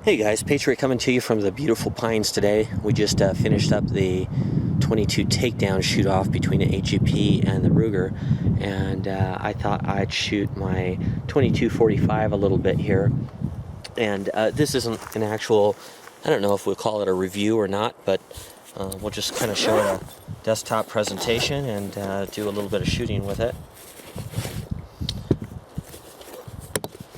Hey guys, Patriot coming to you from the beautiful Pines today. We just finished up the 22 takedown shoot off between the AGP and the Ruger, and I thought I'd shoot my 22-45 a little bit here. And this isn't an actual, I don't know if we'll call it a review or not, but we'll just kind of show a desktop presentation and do a little bit of shooting with it.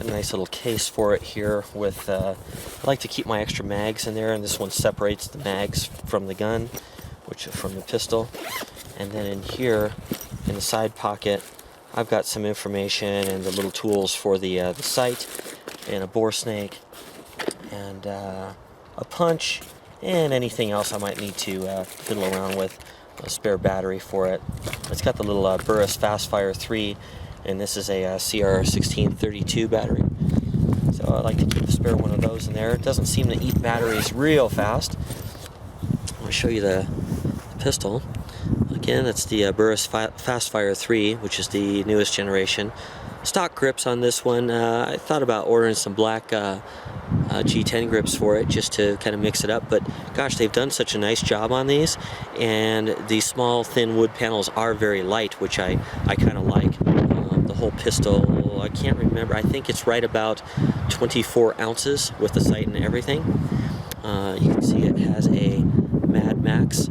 A nice little case for it here with, I like to keep my extra mags in there, and this one separates the mags from the gun, which is from the pistol. And then in here, in the side pocket, I've got some information and the little tools for the sight, and a bore snake, and a punch, and anything else I might need to fiddle around with. A spare battery for it. It's got the little Burris Fastfire 3, and this is a CR1632 battery. So I like to keep a spare one of those in there. It doesn't seem to eat batteries real fast. I'll show you the pistol. Again, it's the Burris Fastfire 3, which is the newest generation. Stock grips on this one. I thought about ordering some black G10 grips for it just to kind of mix it up, but gosh, they've done such a nice job on these, and these small thin wood panels are very light, which I kind of like. The whole pistol, I can't remember, I think it's right about 24 ounces with the sight and everything. You can see it has a Mad Max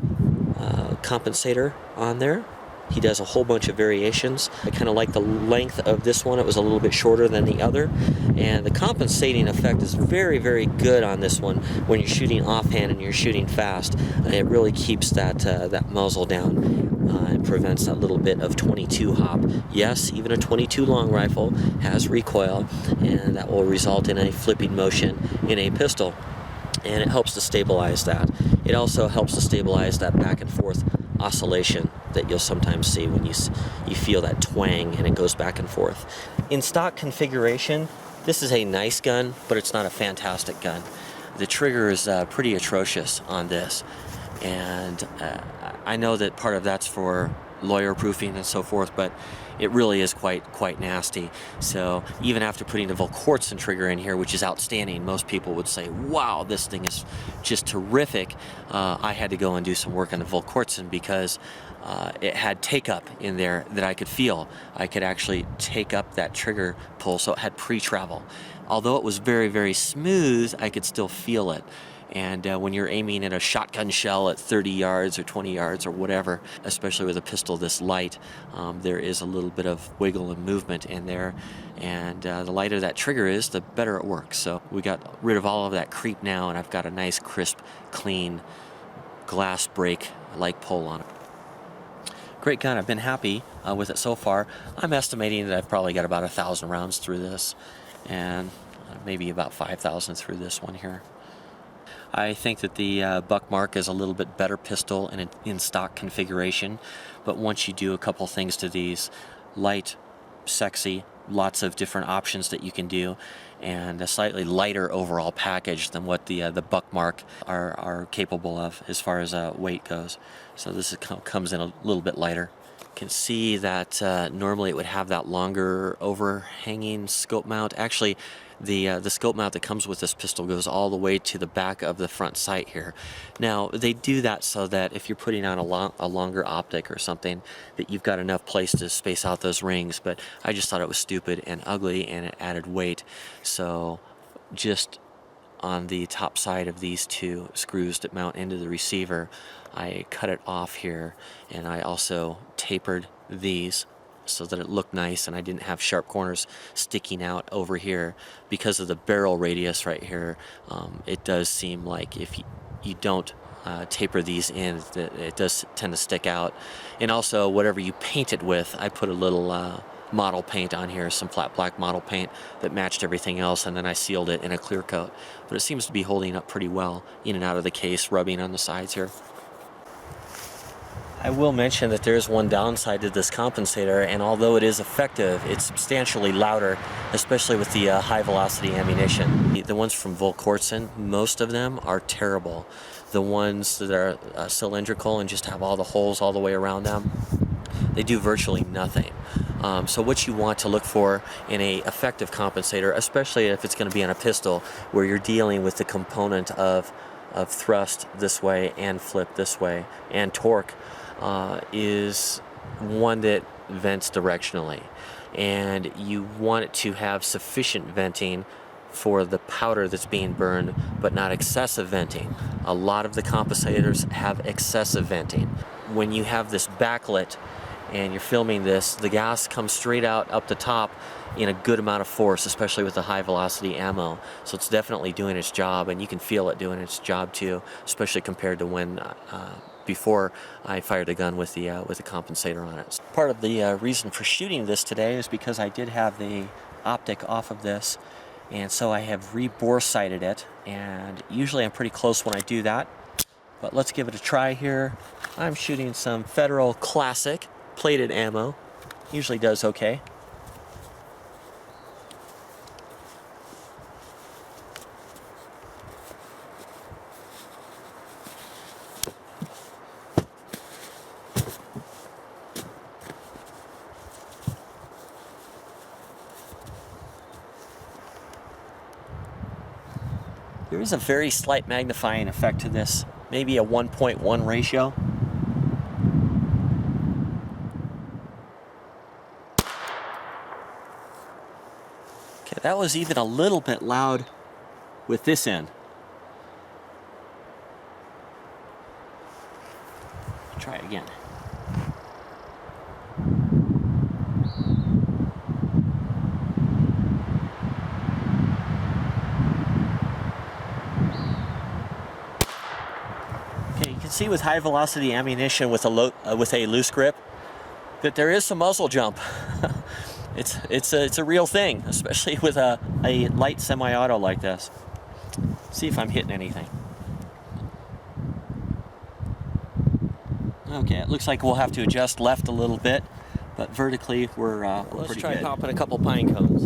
compensator on there. He does a whole bunch of variations. I kind of like the length of this one. It was a little bit shorter than the other, and the compensating effect is very, very good on this one when you're shooting offhand and you're shooting fast. It really keeps that muzzle down and prevents that little bit of 22 hop. Yes, even a 22 long rifle has recoil, and that will result in a flipping motion in a pistol, and it helps to stabilize that. It also helps to stabilize that back and forth oscillation that you'll sometimes see when you feel that twang and it goes back and forth. In stock configuration, this is a nice gun, but it's not a fantastic gun. The trigger is pretty atrocious on this, and I know that part of that's for lawyer proofing and so forth, but it really is quite nasty. So even after putting the Volquartsen trigger in here, which is outstanding, most people would say, wow, this thing is just terrific. I had to go and do some work on the Volquartsen because it had take up in there that I could feel. I could actually take up that trigger pull, so it had pre-travel. Although it was very, very smooth, I could still feel it. And when you're aiming at a shotgun shell at 30 yards or 20 yards or whatever, especially with a pistol this light, there is a little bit of wiggle and movement in there. And the lighter that trigger is, the better it works. So we got rid of all of that creep now, and I've got a nice, crisp, clean glass break-like pull on it. Great gun. I've been happy with it so far. I'm estimating that I've probably got about 1,000 rounds through this, and maybe about 5,000 through this one here. I think that the Buckmark is a little bit better pistol in stock configuration, but once you do a couple things to these, light, sexy, lots of different options that you can do, and a slightly lighter overall package than what the Buckmark are capable of as far as weight goes. So this comes in a little bit lighter. You can see that normally it would have that longer overhanging scope mount. Actually, the scope mount that comes with this pistol goes all the way to the back of the front sight here. Now, they do that so that if you're putting on a longer optic or something, that you've got enough place to space out those rings, but I just thought it was stupid and ugly, and it added weight. So just on the top side of these two screws that mount into the receiver, I cut it off here, and I also tapered these so that it looked nice, and I didn't have sharp corners sticking out over here. Because of the barrel radius right here, it does seem like if you don't taper these in, that it does tend to stick out. And also, whatever you paint it with, I put a little model paint on here, some flat black model paint that matched everything else, and then I sealed it in a clear coat. But it seems to be holding up pretty well in and out of the case, rubbing on the sides here. I will mention that there's one downside to this compensator, and although it is effective, it's substantially louder, especially with the high velocity ammunition. The ones from Volquartsen, most of them are terrible. The ones that are cylindrical and just have all the holes all the way around them, they do virtually nothing. So what you want to look for in a effective compensator, especially if it's going to be on a pistol where you're dealing with the component of thrust this way and flip this way and torque, is one that vents directionally, and you want it to have sufficient venting for the powder that's being burned, but not excessive venting. A lot of the compensators have excessive venting. When you have this backlit and you're filming this, the gas comes straight out up the top in a good amount of force, especially with the high velocity ammo. So it's definitely doing its job, and you can feel it doing its job too, especially compared to when before I fired the gun with the compensator on it. Part of the reason for shooting this today is because I did have the optic off of this, and so I have rebore sighted it, and usually I'm pretty close when I do that, but let's give it a try here. I'm shooting some Federal Classic plated ammo. Usually does okay. There is a very slight magnifying effect to this, maybe a 1.1 ratio. Okay, that was even a little bit loud with this end. Try it again. Okay, you can see with high velocity ammunition with a loose grip that there is some muzzle jump. It's a real thing, especially with a light semi-auto like this. See if I'm hitting anything. Okay, it looks like we'll have to adjust left a little bit, but vertically we're pretty good. Let's try popping a couple pine cones.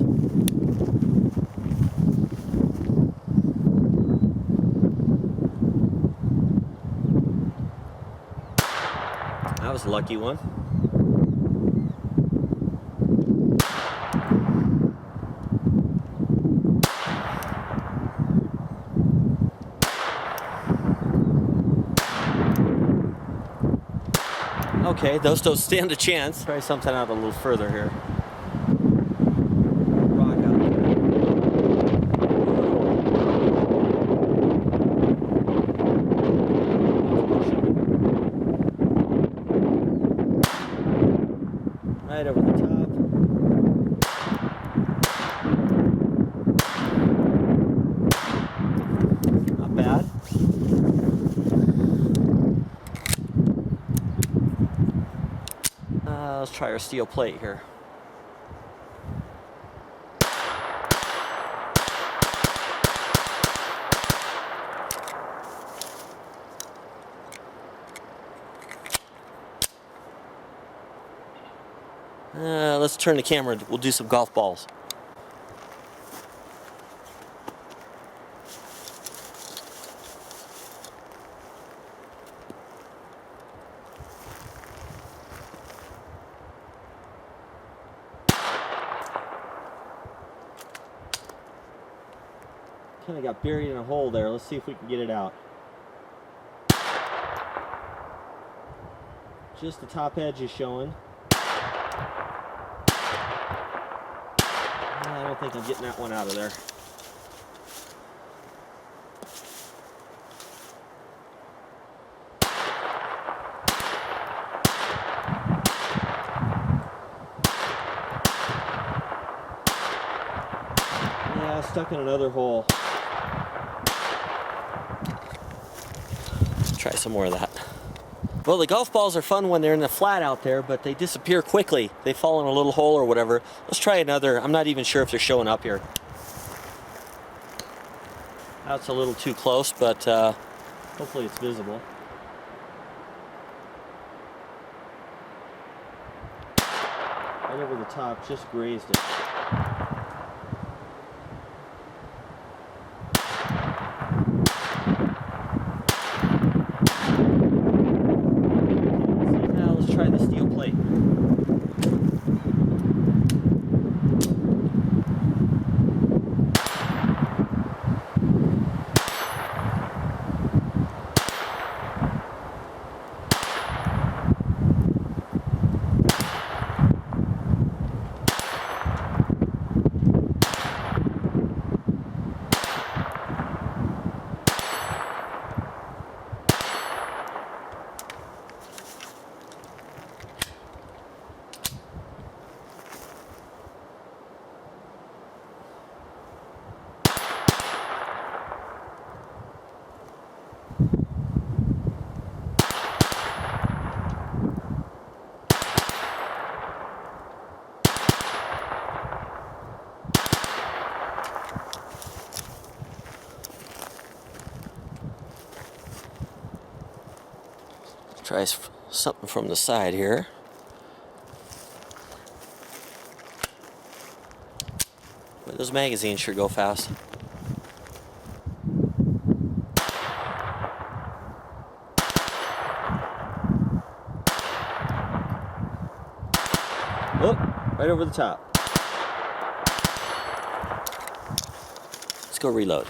That was a lucky one. Okay, those don't stand a chance. Try something out a little further here. Rock out. Right over the top. Not bad. Let's try our steel plate here. Let's turn the camera. We'll do some golf balls. Kind of got buried in a hole there. Let's see if we can get it out. Just the top edge is showing. I don't think I'm getting that one out of there. Yeah, stuck in another hole. Let's try some more of that. Well, the golf balls are fun when they're in the flat out there, but they disappear quickly. They fall in a little hole or whatever. Let's try another. I'm not even sure if they're showing up here. That's a little too close, but hopefully it's visible. Right over the top, just grazed it. Try the steel plate. Try something from the side here. But those magazines sure go fast. Oh, right over the top. Let's go reload.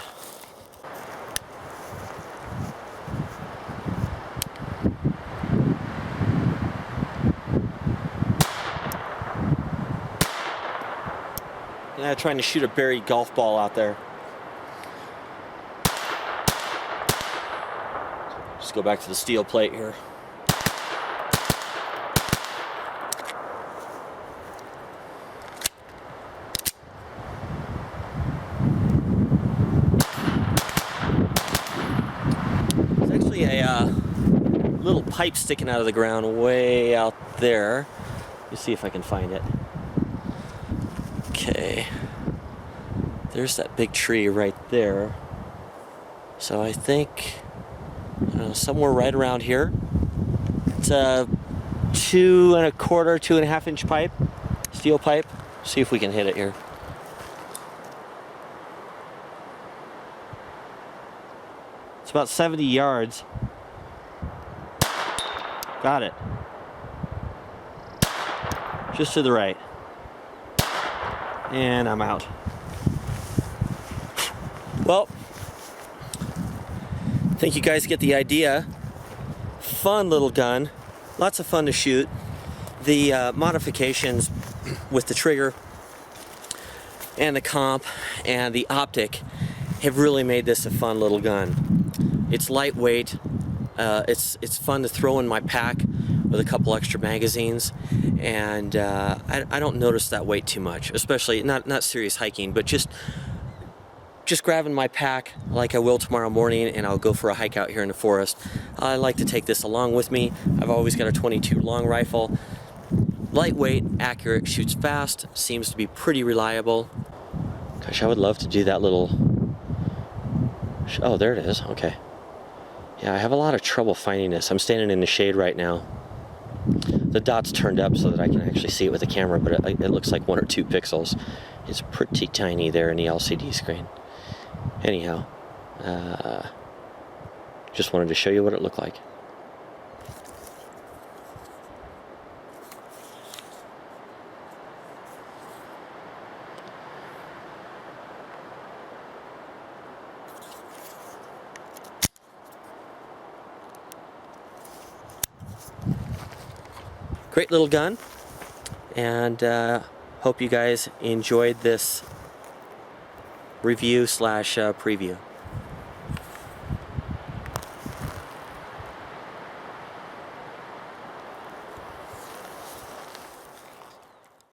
Yeah, trying to shoot a buried golf ball out there. Just go back to the steel plate here. There's actually a little pipe sticking out of the ground way out there. Let me see if I can find it. Okay, there's that big tree right there. So I think somewhere right around here. It's a 2 1/4, 2.5 inch pipe, steel pipe. See if we can hit it here. It's about 70 yards. Got it. Just to the right. And I'm out. Well, I think you guys get the idea. Fun little gun. Lots of fun to shoot. The modifications with the trigger and the comp and the optic have really made this a fun little gun. It's lightweight. It's fun to throw in my pack with a couple extra magazines, and I don't notice that weight too much, especially not serious hiking, but just grabbing my pack like I will tomorrow morning, and I'll go for a hike out here in the forest. I like to take this along with me. I've always got a 22 long rifle. Lightweight, accurate, shoots fast, seems to be pretty reliable. Gosh, I would love to do that little... Oh, there it is. Okay. Yeah, I have a lot of trouble finding this. I'm standing in the shade right now. The dot's turned up so that I can actually see it with the camera, but it looks like 1 or 2 pixels. It's pretty tiny there in the LCD screen. Anyhow, just wanted to show you what it looked like. Great little gun, and hope you guys enjoyed this review / preview.